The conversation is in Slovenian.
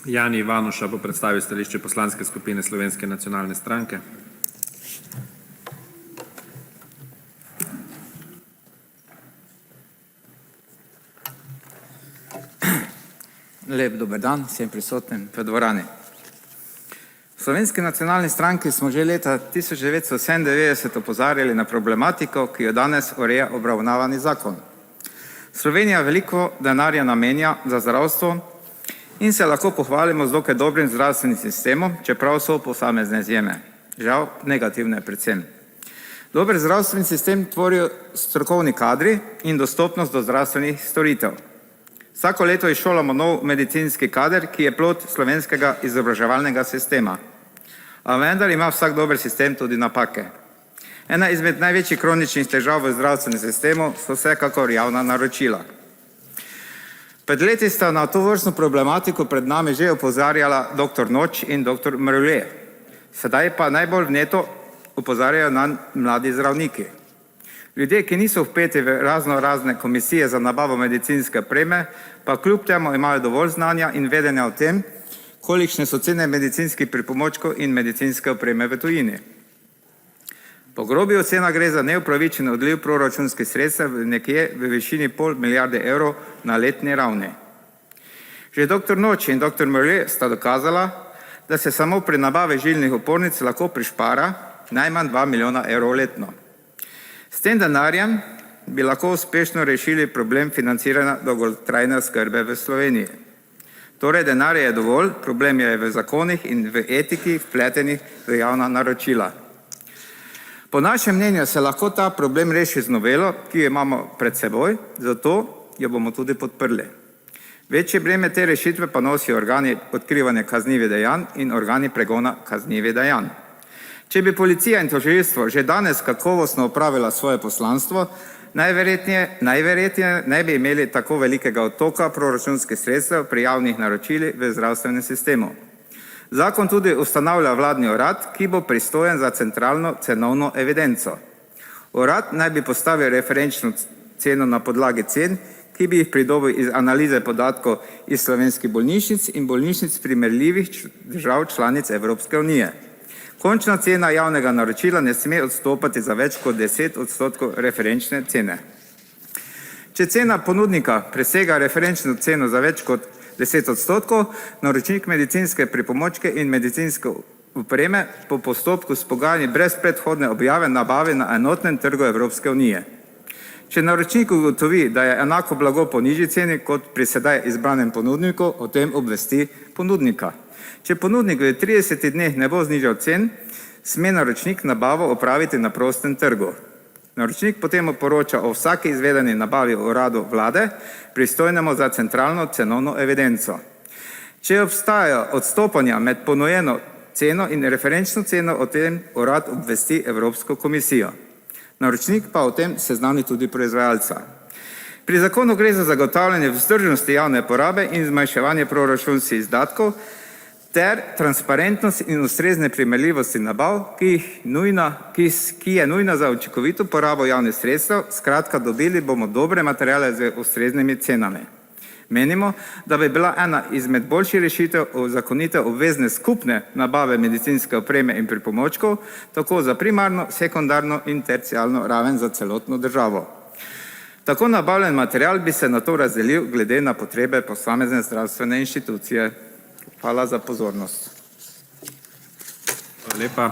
Jani Ivanuša bo predstavil stališče Poslanske skupine Slovenske nacionalne stranke. Lep dober dan vsem prisotnim v dvorani. V Slovenski nacionalni stranki smo že leta 1997 opozarjali na problematiko, ki jo danes ureja obravnavani zakon. Slovenija veliko denarja namenja za zdravstvo in se lahko pohvalimo z dokaj dobrim zdravstvenim sistemom, čeprav so posamezne izjeme. Žal negativne predvsem. Dober zdravstveni sistem tvorijo strokovni kadri in dostopnost do zdravstvenih storitev. Vsako leto izšolamo nov medicinski kader, ki je plod slovenskega izobraževalnega sistema. A vendar ima vsak dober sistem tudi napake. Ena izmed največjih kroničnih težav v zdravstvenem sistemu so vsekakor javna naročila. Pred leti sta na tovrstno problematiko pred nami že opozarjala dr. Noč in dr. Mrlje. Sedaj pa najbolj vneto opozarjajo nanj mladi zdravniki. Ljudje, ki niso vpeti v razne komisije za nabavo medicinske opreme, pa kljub temu imajo dovolj znanja in vedenja o tem, kolikšne so cene medicinskih pripomočkov in medicinske opreme v tujini. Po grobih ocenah gre za neupravičen odliv proračunskih sredstev nekje v višini pol milijarde evrov na letni ravni. Že dr. Noč in dr. Mrlje sta dokazala, da se samo pri nabavi žilnih opornic lahko prišpara najmanj 2 milijona evrov letno. S tem denarjem bi lahko uspešno rešili problem financiranja dolgotrajne oskrbe v Sloveniji. Torej, denarja je dovolj, problem je v zakonih in v etiki vpletenih v javna naročila. Po našem mnenju se lahko ta problem reši z novelo, ki jo imamo pred seboj, zato jo bomo tudi podprli. Večje breme te rešitve pa nosijo organi odkrivanja kaznivih dejanj in organi pregona kaznivih dejanj. Če bi policija in tožilstvo že danes kakovostno opravila svoje poslanstvo, najverjetneje ne bi imeli tako velikega odtoka proračunskih sredstev pri javnih naročilih v zdravstvenem sistemu. Zakon tudi ustanavlja vladni urad, ki bo pristojen za centralno cenovno evidenco. Urad naj bi postavil referenčno ceno na podlagi cen, ki bi jih pridobil iz analize podatkov iz slovenskih bolnišnic in bolnišnic primerljivih držav članic Evropske unije. Končna cena javnega naročila ne sme odstopati za več kot 10% referenčne cene. Če cena ponudnika presega referenčno ceno za več kot 10%, naročnik medicinske pripomočke in medicinske opreme po postopku s pogajanji brez predhodne objave nabavi na enotnem trgu Evropske unije. Če naročnik ugotovi, da je enako blago po nižji ceni kot pri sedaj izbranem ponudniku, o tem obvesti ponudnika. Če ponudnik v 30 dneh ne bo znižal cen, sme naročnik nabavo opraviti na prostem trgu. Naročnik potem poroča o vsaki izvedeni nabavi uradu vlade, pristojnemu za centralno cenovno evidenco. Če obstajajo odstopanja med ponujeno ceno in referenčno ceno, o tem urad obvesti Evropsko komisijo. Naročnik pa o tem seznani tudi proizvajalca. Pri zakonu gre za zagotavljanje vzdržnosti javne porabe in zmanjševanje proračunskih izdatkov ter transparentnost in ustrezne primerljivosti nabav, ki je nujna za učinkovito porabo javnih sredstev. Skratka, dobili bomo dobre materiale z ustreznimi cenami. Menimo, da bi bila ena izmed boljših rešitev uzakonitev obvezne skupne nabave medicinske opreme in pripomočkov, tako za primarno, sekundarno in terciarno raven za celotno državo. Tako nabavljen material bi se nato razdelil glede na potrebe posamezne zdravstvene inštitucije. Hvala za pozornost. Hvala lepa.